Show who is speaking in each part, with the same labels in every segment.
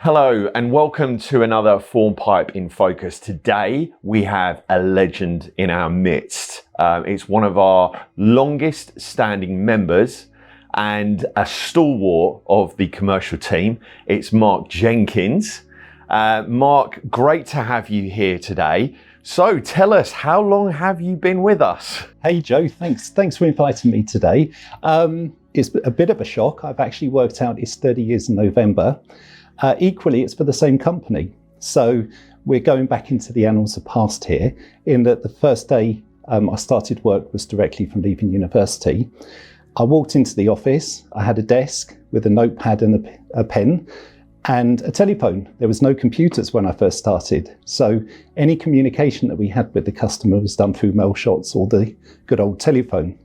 Speaker 1: Hello and welcome to another Formpipe In Focus. Today we have a legend in our midst. It's one of our longest standing members and a stalwart of the commercial team. It's Marc Jenkins. Marc, great to have you here today. So tell us, how long have you been with us?
Speaker 2: Hey Joe, thanks for inviting me today. It's a bit of a shock. I've actually worked out it's 30 years in November. Equally, it's for the same company. So we're going back into the annals of past here, in that the first day I started work was directly from leaving university. I walked into the office, I had a desk with a notepad and a pen and a telephone. There was no computers when I first started. So any communication that we had with the customer was done through mail shots or the good old telephone.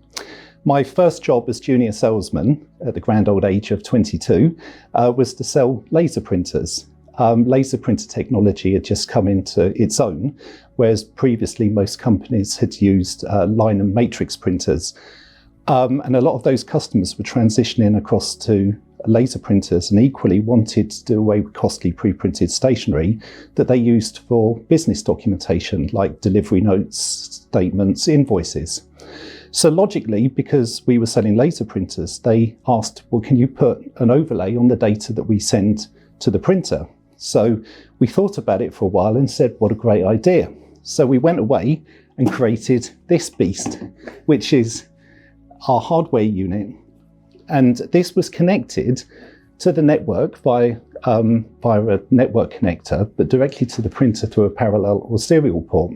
Speaker 2: My first job as junior salesman at the grand old age of 22 was to sell laser printers. Laser printer technology had just come into its own, whereas previously most companies had used line and matrix printers. And a lot of those customers were transitioning across to laser printers and equally wanted to do away with costly pre-printed stationery that they used for business documentation like delivery notes, statements, invoices. So logically, because we were selling laser printers, they asked, well, can you put an overlay on the data that we send to the printer? So we thought about it for a while and said, what a great idea. So we went away and created this beast, which is our hardware unit. And this was connected to the network via a network connector, but directly to the printer through a parallel or serial port.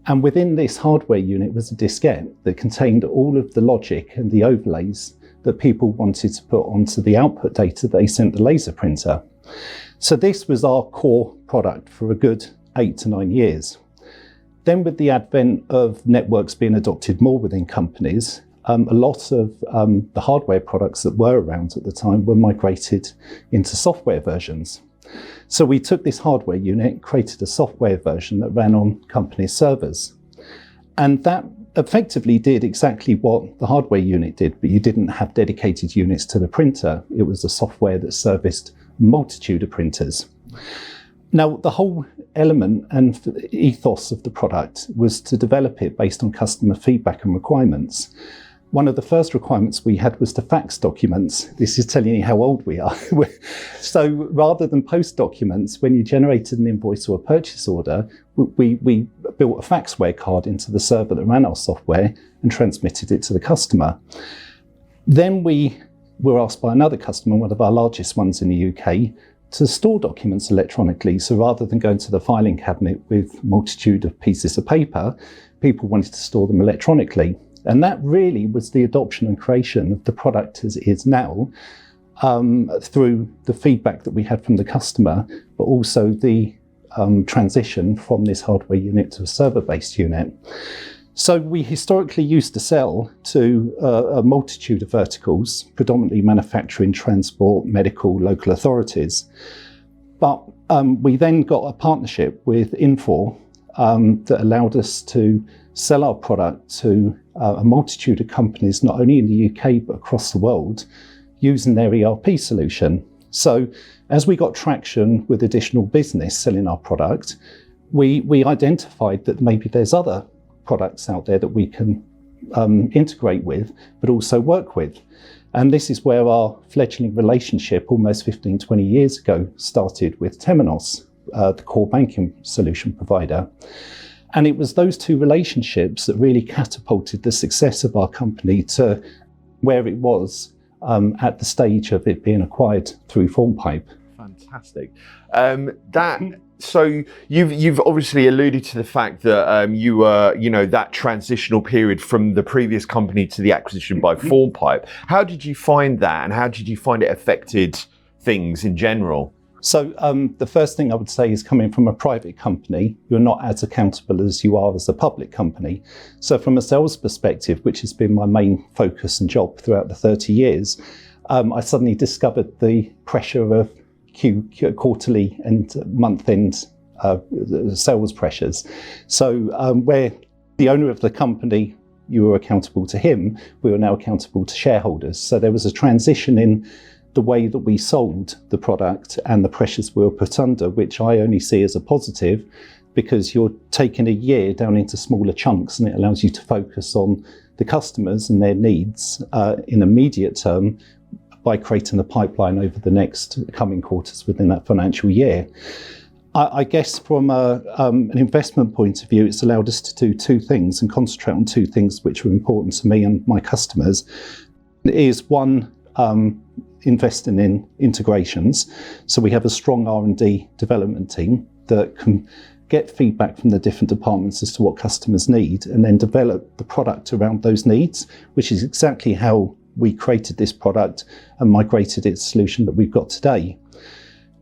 Speaker 2: And within this hardware unit was a diskette that contained all of the logic and the overlays that people wanted to put onto the output data they sent the laser printer. So this was our core product for a good 8 to 9 years. Then with the advent of networks being adopted more within companies, a lot of the hardware products that were around at the time were migrated into software versions. So we took this hardware unit, created a software version that ran on company servers. And that effectively did exactly what the hardware unit did, but you didn't have dedicated units to the printer. It was a software that serviced a multitude of printers. Now, the whole element and ethos of the product was to develop it based on customer feedback and requirements. One of the first requirements we had was to fax documents. This is telling you how old we are. So rather than post documents, when you generated an invoice or a purchase order, we built a faxware card into the server that ran our software and transmitted it to the customer. Then we were asked by another customer, one of our largest ones in the UK, to store documents electronically. So rather than going to the filing cabinet with a multitude of pieces of paper, people wanted to store them electronically. And that really was the adoption and creation of the product as it is now, through the feedback that we had from the customer, but also the transition from this hardware unit to a server-based unit. So we historically used to sell to a multitude of verticals, predominantly manufacturing, transport, medical, local authorities. But we then got a partnership with Infor that allowed us to sell our product to a multitude of companies, not only in the UK, but across the world, using their ERP solution. So as we got traction with additional business selling our product, we identified that maybe there's other products out there that we can integrate with, but also work with. And this is where our fledgling relationship almost 15, 20 years ago started with Temenos, the core banking solution provider. And it was those two relationships that really catapulted the success of our company to where it was at the stage of it being acquired through Formpipe.
Speaker 1: Fantastic. So you've obviously alluded to the fact that you were, that transitional period from the previous company to the acquisition by Formpipe. How did you find that, and how did you find it affected things in general?
Speaker 2: So the first thing I would say is, coming from a private company, you're not as accountable as you are as a public company. So from a sales perspective, which has been my main focus and job throughout the 30 years, I suddenly discovered the pressure of quarterly and month-end sales pressures. So where the owner of the company, you were accountable to him, we were now accountable to shareholders. So there was a transition in the way that we sold the product and the pressures we were put under, which I only see as a positive, because you're taking a year down into smaller chunks and it allows you to focus on the customers and their needs in immediate term by creating a pipeline over the next coming quarters within that financial year. I guess from an investment point of view, it's allowed us to do two things and concentrate on two things which are important to me and my customers. It is one, investing in integrations. So we have a strong R&D development team that can get feedback from the different departments as to what customers need and then develop the product around those needs, which is exactly how we created this product and migrated its solution that we've got today.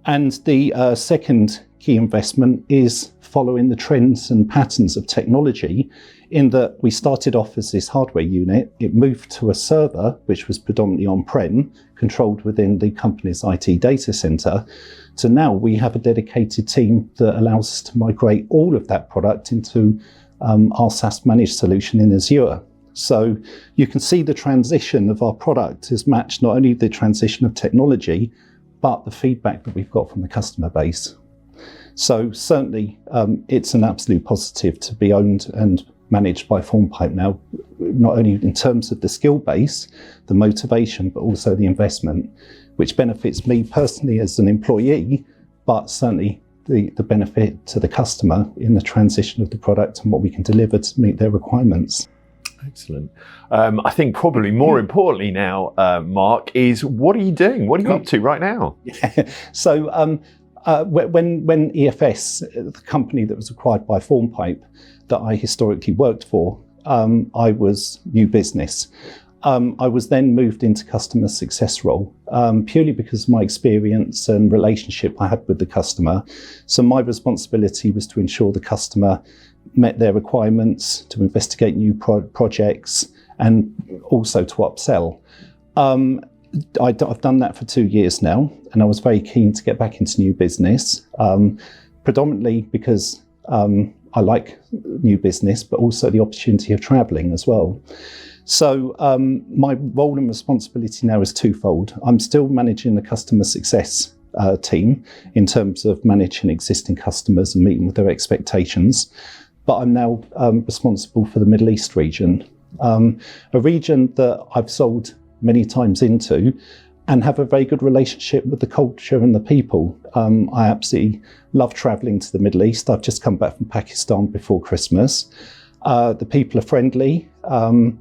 Speaker 2: And the second key investment is following the trends and patterns of technology, in that we started off as this hardware unit, it moved to a server, which was predominantly on-prem, controlled within the company's IT data center. So now we have a dedicated team that allows us to migrate all of that product into our SaaS managed solution in Azure. So you can see the transition of our product has matched not only the transition of technology, but the feedback that we've got from the customer base. So certainly it's an absolute positive to be owned and managed by Formpipe now, not only in terms of the skill base, the motivation, but also the investment, which benefits me personally as an employee, but certainly the benefit to the customer in the transition of the product and what we can deliver to meet their requirements.
Speaker 1: Excellent. I think probably more importantly now, Marc, is what are you doing? What are you up to right now?
Speaker 2: Yeah. So when EFS, the company that was acquired by Formpipe that I historically worked for, I was new business. I was then moved into customer success role, purely because of my experience and relationship I had with the customer. So my responsibility was to ensure the customer met their requirements, to investigate new projects, and also to upsell. I've done that for 2 years now, and I was very keen to get back into new business, predominantly because I like new business, but also the opportunity of traveling as well. So my role and responsibility now is twofold. I'm still managing the customer success team in terms of managing existing customers and meeting with their expectations, but I'm now responsible for the Middle East region, a region that I've sold many times into and have a very good relationship with the culture and the people. I absolutely love traveling to the Middle East. I've just come back from Pakistan before Christmas. The people are friendly, and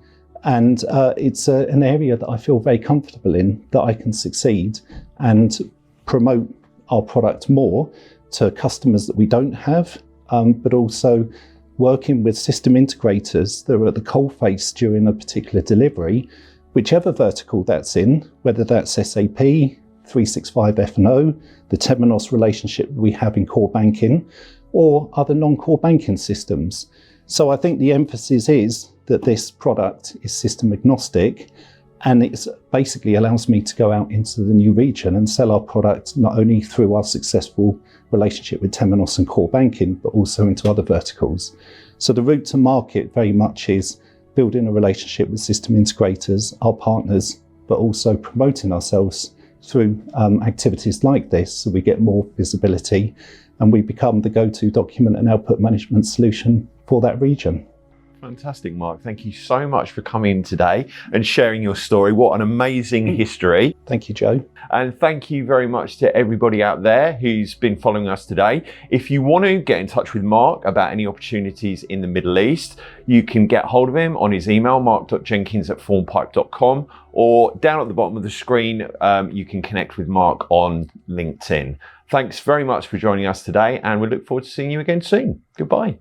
Speaker 2: it's an area that I feel very comfortable in, that I can succeed and promote our product more to customers that we don't have, but also working with system integrators that are at the coalface during a particular delivery, whichever vertical that's in, whether that's SAP, 365 F&O, the Temenos relationship we have in core banking, or other non-core banking systems. So I think the emphasis is that this product is system agnostic, and it basically allows me to go out into the new region and sell our product not only through our successful relationship with Temenos and core banking, but also into other verticals. So the route to market very much is building a relationship with system integrators, our partners, but also promoting ourselves through activities like this, so we get more visibility and we become the go-to document and output management solution for that region.
Speaker 1: Fantastic, Marc. Thank you so much for coming in today and sharing your story. What an amazing history.
Speaker 2: Thank you, Joe.
Speaker 1: And thank you very much to everybody out there who's been following us today. If you want to get in touch with Marc about any opportunities in the Middle East, you can get hold of him on his email, marc.jenkins@formpipe.com, or down at the bottom of the screen, you can connect with Marc on LinkedIn. Thanks very much for joining us today, and we look forward to seeing you again soon. Goodbye.